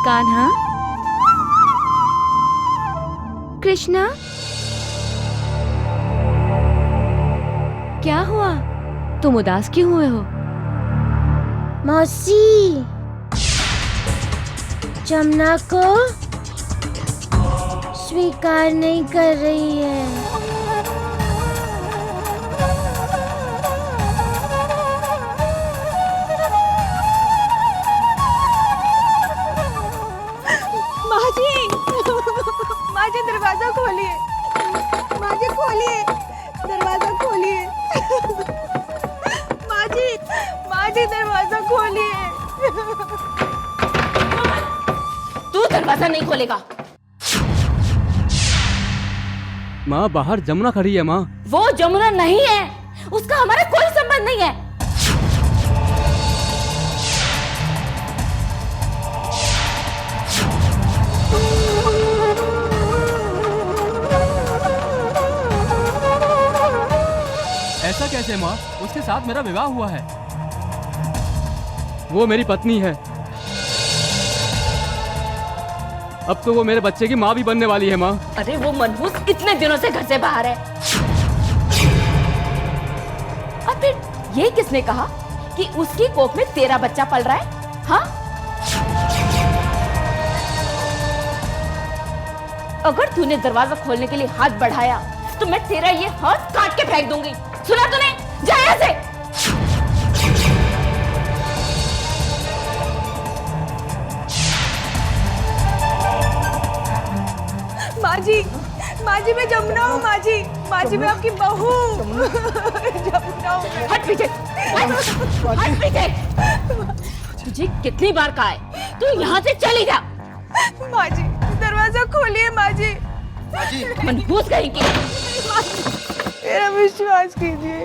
कान्हा, कृष्णा, क्या हुआ? तुम उदास क्यों हुए हो? मौसी जमुना को स्वीकार नहीं कर रही है। माँ जी दरवाजा खोलिए, माँ जी खोलिए, दरवाजा खोलिए। माँ जी दरवाजा खोलिए। तू दरवाजा नहीं खोलेगा। माँ बाहर जमुना खड़ी है। माँ वो जमुना नहीं है, उसका हमारा कोई संबंध नहीं है। ऐसा कैसे माँ? उसके साथ मेरा विवाह हुआ है। वो मेरी पत्नी है। अब तो वो मेरे बच्चे की माँ भी बनने वाली है। माँ अरे वो मनहूस इतने दिनों से घर से बाहर है। और फिर ये किसने कहा कि उसकी कोख में तेरा बच्चा पल रहा है? हाँ? अगर तूने दरवाजा खोलने के लिए हाथ बढ़ाया तो मैं तेरा ये हाथ काट के फेंक दूंगी। सुना तूने? जा यहाँ से। माँ जी मैं जमुना हूँ। माँ जी मैं आपकी बहू। जमुना हूँ। हट पीछे, हट पीछे। तुझे कितनी बार कहा है तू यहाँ से चली जा। माँ जी दरवाजा खोलिए। माँ जी मनहूस कहेंगी। मेरा विश्वास कीजिए।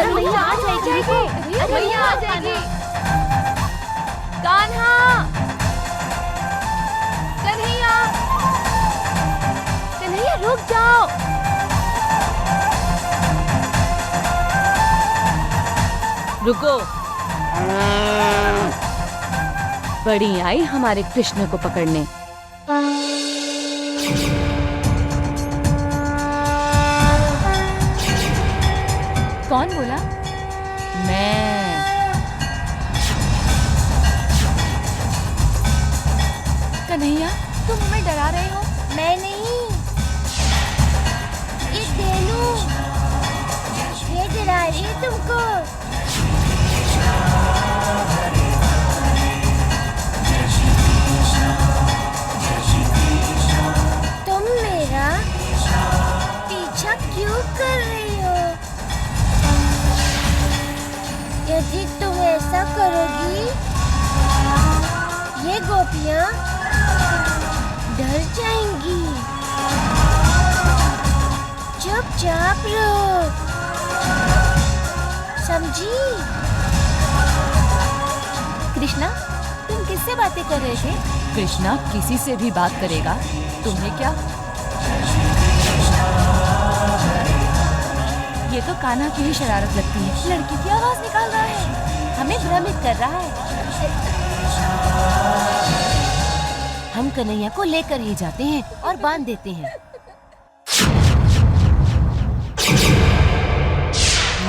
भैया आ जाएगी। भैया आ जाएगी। कान्हा, कन्हैया, कन्हैया रुक जाओ। रुको। बड़ी आई हमारे कृष्ण को पकड़ने। कौन बोला? मैं। कन्हैया तुम हमें डरा रहे हो। मैं नहीं, ये देनू, ये डरा रही है तुमको। तुम मेरा पीछा क्यों कर रही हो? यदि तुम ऐसा करोगी, ये गोपियाँ डर जाएंगी। चुपचाप रहो, समझी? कृष्णा तुम किससे बातें कर रहे थे? कृष्णा किसी से भी बात करेगा, तुम्हें क्या? ये तो कान्हा की ही शरारत लगती है। लड़की की आवाज निकाल रहा है, हमें भ्रमित कर रहा है। हम कन्हैया को लेकर ही जाते हैं और बांध देते हैं।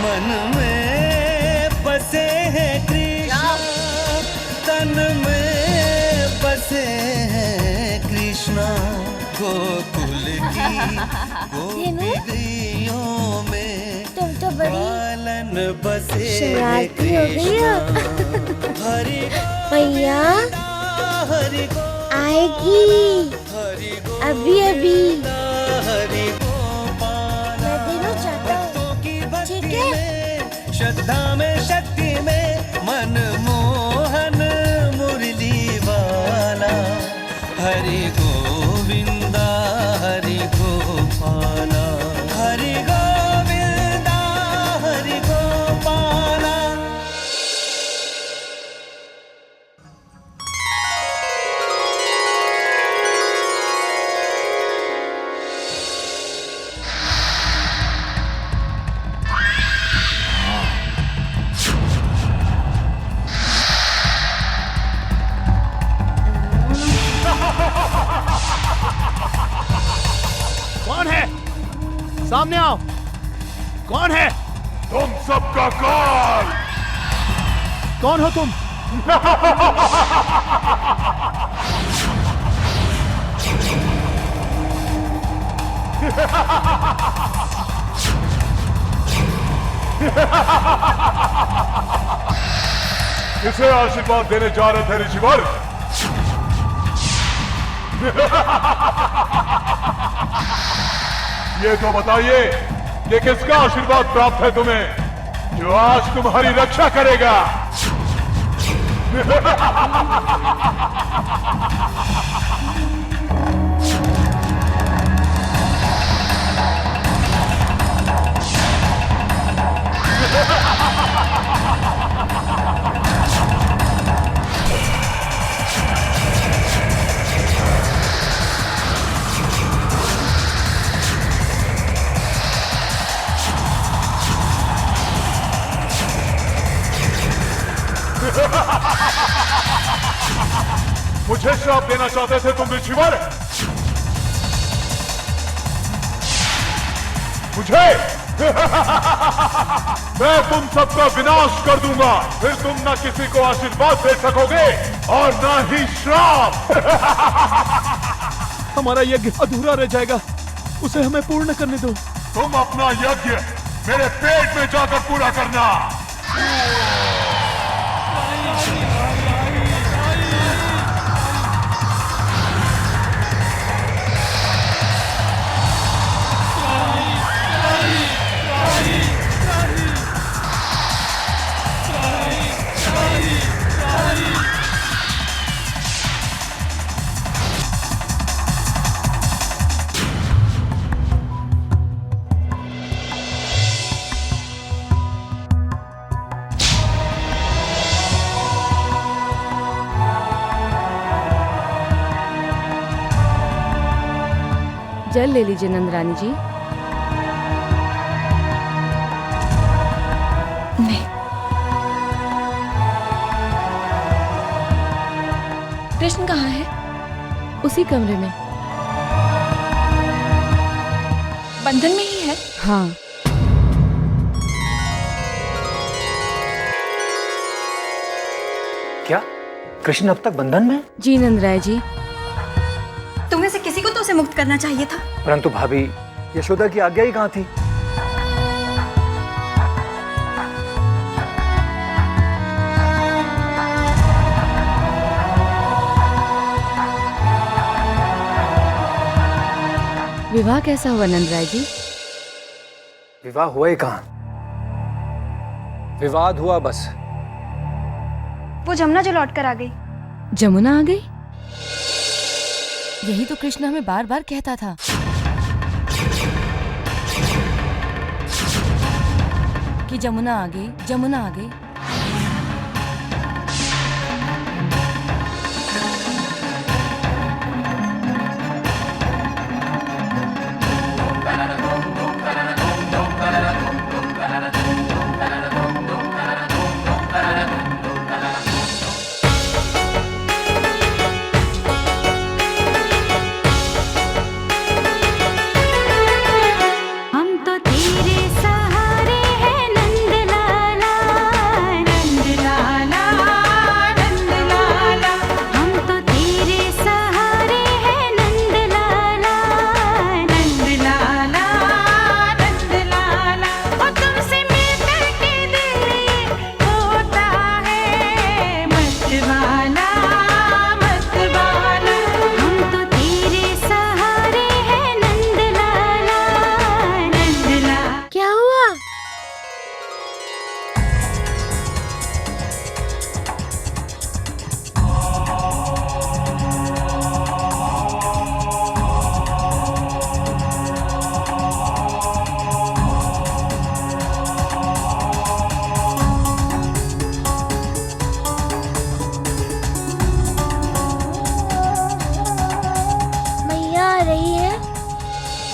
मन में बसे हैं कृष्ण, तन में बसे हैं कृष्ण। गोकुल की गोपियों में तुम तो बड़ी पालन बसे शरारती हो गई हो। हरि मैया हरि आएगी अभी अभी। हरि मैं दिनों चाहता हूँ, ठीक है? श्रद्धा में शक्ति में मन मोहन मुरली वाला। हरि गोविंदा हरि गोपाला, हरि गोविंदा हरि गोपाला। सामने आओ। कौन है? तुम सबका काल। कौन हो तुम? किसे आशीर्वाद देने जा रहे थे ऋषिवर? ये तो बताइए कि किसका आशीर्वाद प्राप्त है तुम्हें जो आज तुम्हारी रक्षा करेगा? मुझे श्राप देना चाहते थे तुम ऋषिवर? मुझे? मैं तुम सबका विनाश कर दूंगा, फिर तुम ना किसी को आशीर्वाद दे सकोगे और ना ही श्राप। हमारा यज्ञ अधूरा रह जाएगा, उसे हमें पूर्ण करने दो। तुम अपना यज्ञ मेरे पेट में जाकर पूरा करना। जल ले लीजिए नंदरानी जी। नहीं। कृष्ण कहाँ है? उसी कमरे में। बंधन में ही है? हाँ। क्या कृष्ण अब तक बंधन में? जी नंदराय जी। तुम्हें से किसी को तो उसे मुक्त करना चाहिए था। परंतु भाभी, यशोदा की आज्ञा ही कहाँ थी? विवाह कैसा हुआ नंदराय जी? विवाह हुआ ही कहाँ, विवाद हुआ बस। वो जमुना जो लौट कर आ गई। जमुना आ गई? यही तो कृष्ण हमें बार बार कहता था। कि जमुना आ गई, जमुना आ गई।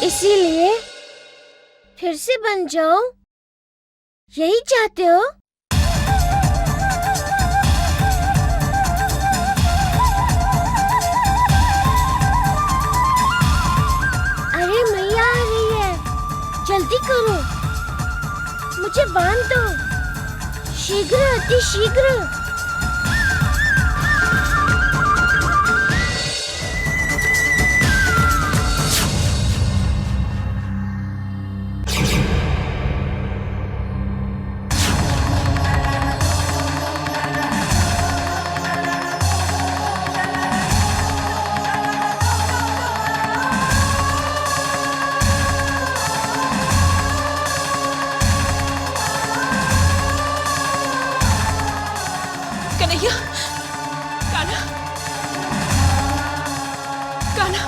इसीलिए फिर से बन जाओ, यही चाहते हो? अरे मैया आ रही है, मुझे बांध दो, शीघ्र अति शीघ्र। कन्हैया, कान्हा, कान्हा।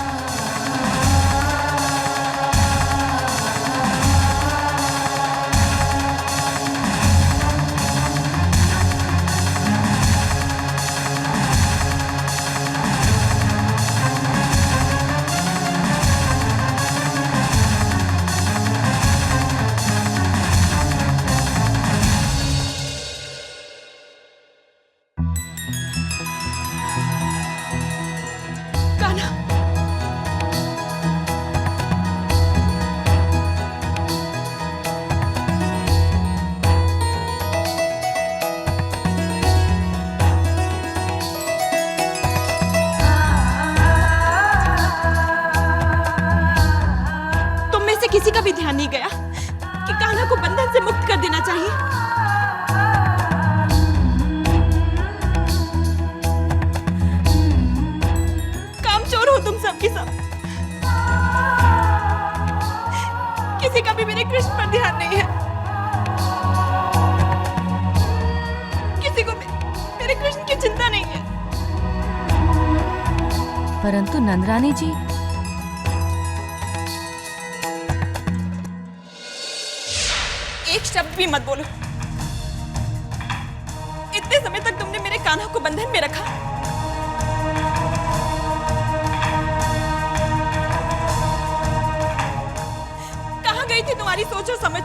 कान्हा, तुम में से किसी का भी ध्यान नहीं गया कि कान्हा को बंधन से मुक्त कर देना चाहिए। कामचोर हो तुम सब की सब। किसी का भी मेरे कृष्ण पर ध्यान नहीं है। किसी को मेरे कृष्ण की चिंता नहीं है। परंतु नंदरानी जी, एक शब्द भी मत बोलो। इतने समय तक तुमने मेरे कान्हा को बंधन में रखा। कहाँ गई थी तुम्हारी सोच और समझ?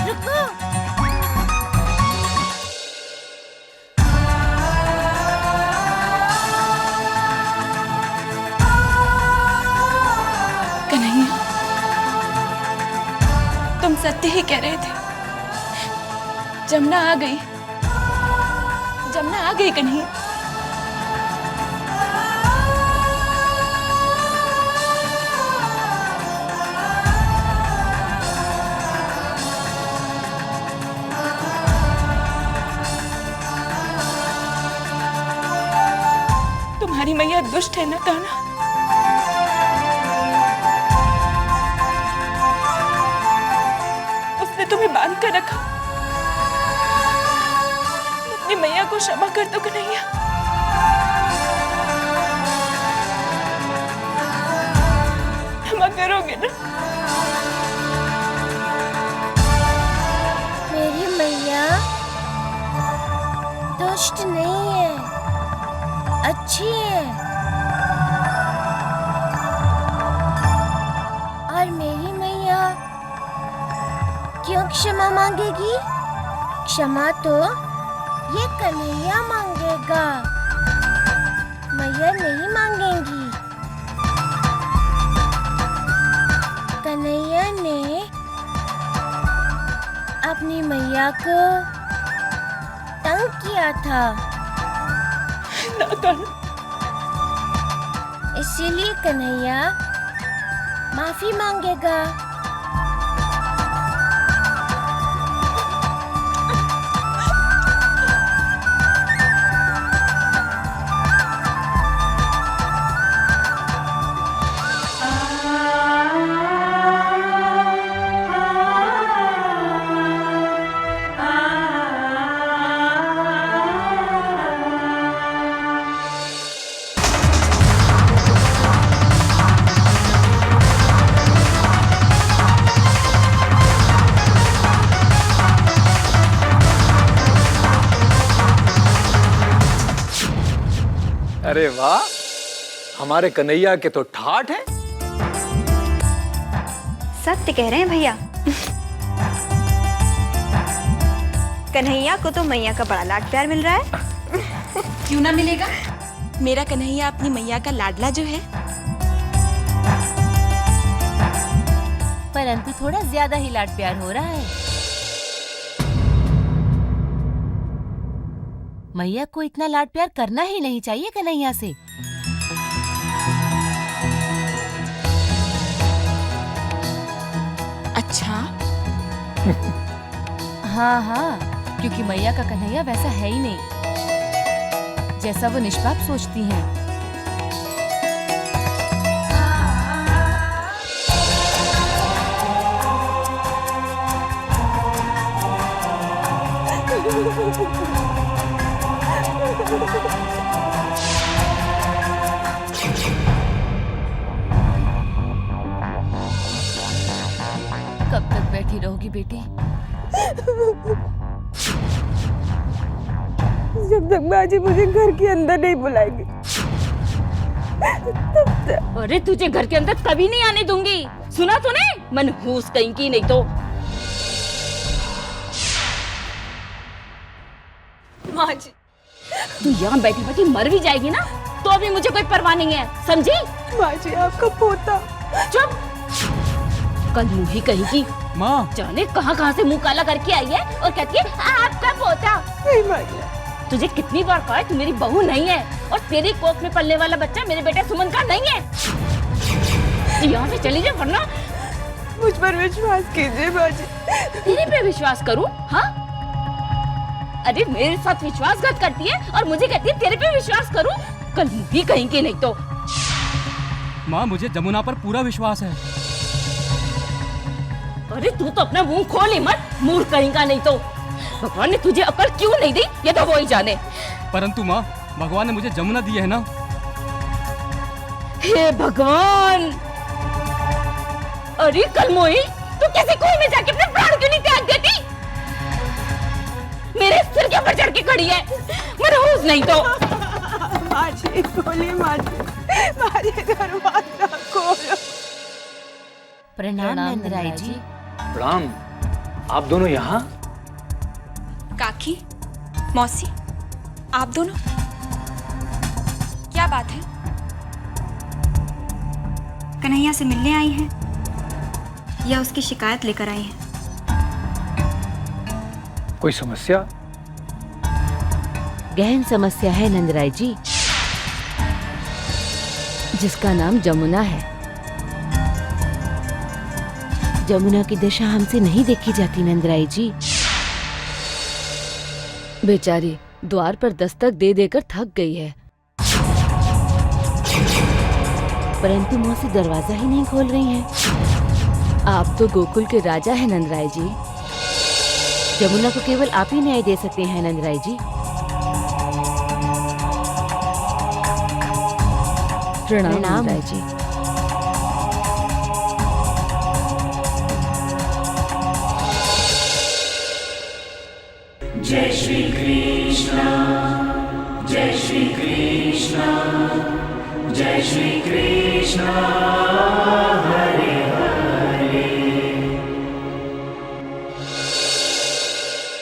रुको, कन्हैया, तुम सत्य ही कह रहे थे। जमुना आ गई, जमुना आ गई कन्हैया। तुम्हारी मैया दुष्ट है ना कान्हा? उसने तुम्हें बांध कर रखा। अपनी मैया को क्षमा कर दो कन्हैया। क्षमा करोगे ना? मेरी मैया दुष्ट नहीं है, अच्छी है। और मेरी मैया क्यों क्षमा मांगेगी? क्षमा तो ये कन्हैया मांगेगा, मैया नहीं मांगेंगी। कन्हैया ने अपनी मैया को तंग किया था, ना कान्हा, इसीलिए कन्हैया माफी मांगेगा। अरे वाह, हमारे कन्हैया के तो ठाठ है। सत्य कह रहे हैं भैया। कन्हैया को तो मैया का बड़ा लाड प्यार मिल रहा है। क्यों ना मिलेगा? मेरा कन्हैया अपनी मैया का लाडला जो है। परंतु थोड़ा ज्यादा ही लाड प्यार हो रहा है। मैया को इतना लाड प्यार करना ही नहीं चाहिए कन्हैया से। अच्छा। हाँ हाँ, क्योंकि मैया का कन्हैया वैसा है ही नहीं जैसा वो निष्पाप सोचती हैं। कब तक बैठी रहोगी बेटी? जब तक माँ जी मुझे घर के अंदर नहीं बुलाएगी तब तक। अरे तुझे घर के अंदर कभी नहीं आने दूंगी, सुना तूने? मनहूस कहीं की नहीं तो। माँ जी, तू यहाँ बैठी बैठी मर भी जाएगी ना तो अभी मुझे कोई परवाह नहीं है, समझी? माँ जी आपका पोता। चुप, कल मुँह ही कहेगी। माँ, जाने कहाँ से मुंह काला करके आई है और कहती है आपका पोता। नहीं माँ जी। तुझे कितनी बार कहा है तू मेरी बहू नहीं है और तेरी कोख में पलने वाला बच्चा मेरे बेटे सुमन का नहीं है। तू यहाँ से चली जा वरना। मुझ पर विश्वास कीजिए माँ जी। तेरे पे विश्वास करूँ? हाँ, अरे मेरे साथ विश्वासघात करती है और मुझे कहती है तेरे पे विश्वास करूँ। कल भी कहेंगे नहीं तो। माँ मुझे जमुना पर पूरा विश्वास है। अरे तू तो अपना मुंह खोल ही मत, मूर्ख कहेगा नहीं तो। भगवान ने तुझे अकल क्यों नहीं दी ये तो वो ही जाने। परंतु माँ, भगवान ने मुझे जमुना दी है ना। हे भगवान, अरे कलमोई, तू किसी कुएं में जाके अपने प्राण क्यों नहीं त्याग देती? मेरे सिर के ऊपर चढ़ के खड़ी है, मनहूस नहीं तो। माँ जी बोलिए माँ जी, दरवाजा खोलो। प्रणाम नंदराय जी। प्रणाम। आप दोनों यहाँ? काकी, मौसी, आप दोनों क्या बात है? कन्हैया से मिलने आई हैं या उसकी शिकायत लेकर आई हैं? कोई समस्या? गहन समस्या है नंदराय जी, जिसका नाम जमुना है। जमुना की दशा हमसे नहीं देखी जाती नंदराय जी। बेचारी द्वार पर दस्तक दे देकर थक गई है, परंतु मौसी दरवाजा ही नहीं खोल रही हैं। आप तो गोकुल के राजा हैं नंदराय जी, जमुना को केवल आप ही न्याय दे सकते हैं नंदराय जी। प्रणाम नंदराय जी। जय श्री कृष्ण, जय श्री कृष्ण, जय श्री कृष्ण।